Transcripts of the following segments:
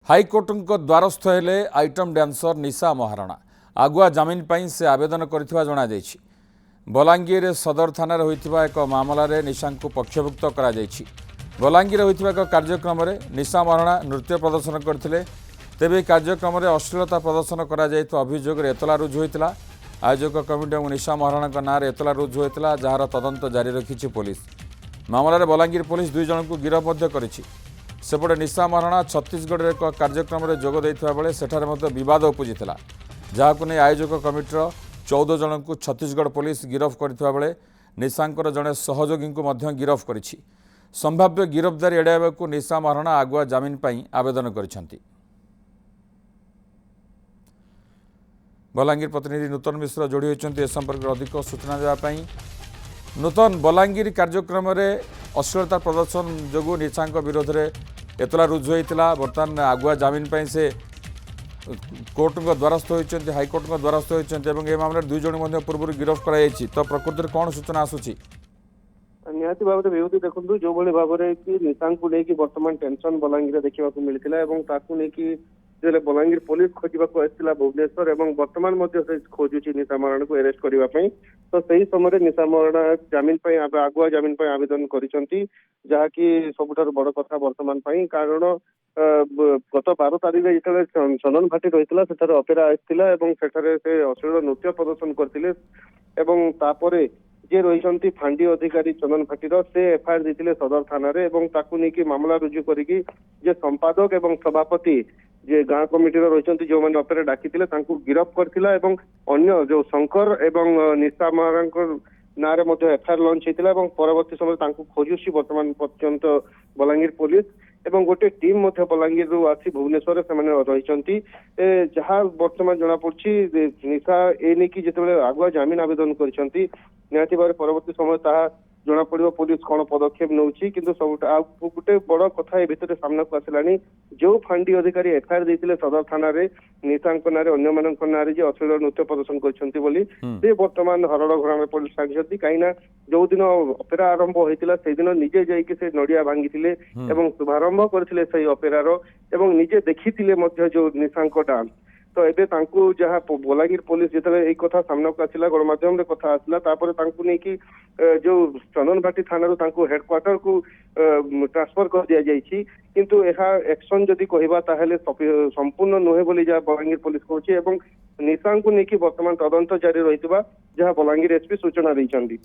High court द्वारस्थ हेले item dancer निशा महाराणा आगुआ जमीन पर से आवेदन कर जणाଯାଇଛି। बलांगीर सदर थाना होइथिबा एक मामलें निशा को पक्षभुक्त करा जायछि। बलांगीर होइथिबा एक कार्यक्रम में निशा महाराणा नृत्य प्रदर्शन करथिले। तेबे कार्यक्रम में अश्लीलता प्रदर्शन करा जायतो अभियोग एतला रुजु होइतिला। आयोजक कमिटी और निशा महाराणा नाँ एतला रुजु होइतिला, जार तदंत जारी रखिछि पुलिस। मामलें बलांगीर पुलिस 2 जन को गिरफ्त करिछि। सेपटे निशा महाराणा छत्तीसगढ़ एक कार्यक्रम में जोग देइथिबा बेले सेठारे मध्य विवाद उपजिथिला, जहाकु नै आयोजक कमिटीर 14 जन को छत्तीसगढ़ पुलिस गिरफ्त करथिबा बेले निशांकर जड़े सहयोगी को मध्य गिरफ्त करिछि। संभाव्य गिरफ्तारी एड़ाइबाकु निशा महाराणा आगुआ जमीन पर आवेदन करिसेंति। बलांगीर प्रतिनिधि नूतन मिश्र जोड़ी होइछन्ति। ए संपर्क में अधिक सूचना देवाई नूतन, बलांगीर कार्यक्रम में अश्लीलता प्रदर्शन जो निशा विरोध में एतला रुजु होता, बर्तमान आगुआ जमीन पर से कोर्ट द्वारस्थ होती, हाइकोर्ट द्वारस्थ होती, मामले 2 जन पूर्व गिरफ्त कर तो प्रकृति में कौन सूचना आसूची? निहाती भाव में विभूति देखु जो भाव में कि निशा को लेकिन बर्तमान टेंशन बलांगीर देखा मिलता जो बलांगीर पुलिस खोजा आसाला भुवनेश्वर और बर्तमान खोजुची निशा महाराणा को अरेस्ट करने। तो सही समय निशा महाराणा जमीन पर आगुआ जमीन पर आवेदन करिसेंति, जहाँकि सबुठार बड़ कथा वर्तमान कारण गत 12 तारीख जो चंदन भाटी रही है अपेरा आसाला से अश्लील नृत्य प्रदर्शन करते जे रही फांडी अधिकारी चंदन भाटीर से एफआईआर देते सदर थाना नहीं मामला रुजु करी संपादक और सभापति जे गाँ कमिटी रही जो मैंने अपेरा डाकी गिरफ्त करथिला अन्य जो शंकर एवं निशा महाराणा ना एफआईआर लॉन्च होता परवर्ती समय खोजुची वर्तमान पर्यंत बलांगीर पुलिस एवं गोटे टीम बलांगीर आसी भुवनेश्वर से रही जहाँ बर्तमान जना पड़ी निशा ए नहीं जिते आगुआ जमीन आवेदन कर निहाती भाव परवर्ती समय जना पड़ो पुलिस कौन पदक्षेप नौची। किंतु सब गोटे बड़ कथा भितर सामना को आसलानी जो फांडी अधिकारी एफआईआर देते सदर थाना निशा ना अन्य ना अश्लील नृत्य प्रदर्शन कर बर्तमान हरड़ घोड़ा में पुलिस लगी कहीं जो दिन अपेरा आरंभ होता से दिन निजे जाइए से नड़िया भांगी शुभारंभ करते अपेरार निजे देखी जो निशा डांस। तो एबे जहाँ बलांगीर पुलिस जिते कथा सामना को आसला गणमाध्यम कथा आसला नहीं कि जो चंदन भाटी थाना हेडक्वार्टर को ट्रांसफर कर दि जाइए। किंतु यह एक्शन जदि कहबा ताहेले संपूर्ण नुहे बोली जहाँ बलांगीर पुलिस कहूँ निशा को लेकिन वर्तमान तदंत जारी रही जहाँ बलांगीर एसपी सूचना देइछन्ति।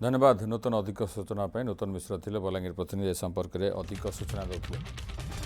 धन्यवाद नूतन अधिक सूचना नूतन मिश्र थे बलांगीर प्रतिनिधि संपर्क में अधिक सूचना देते।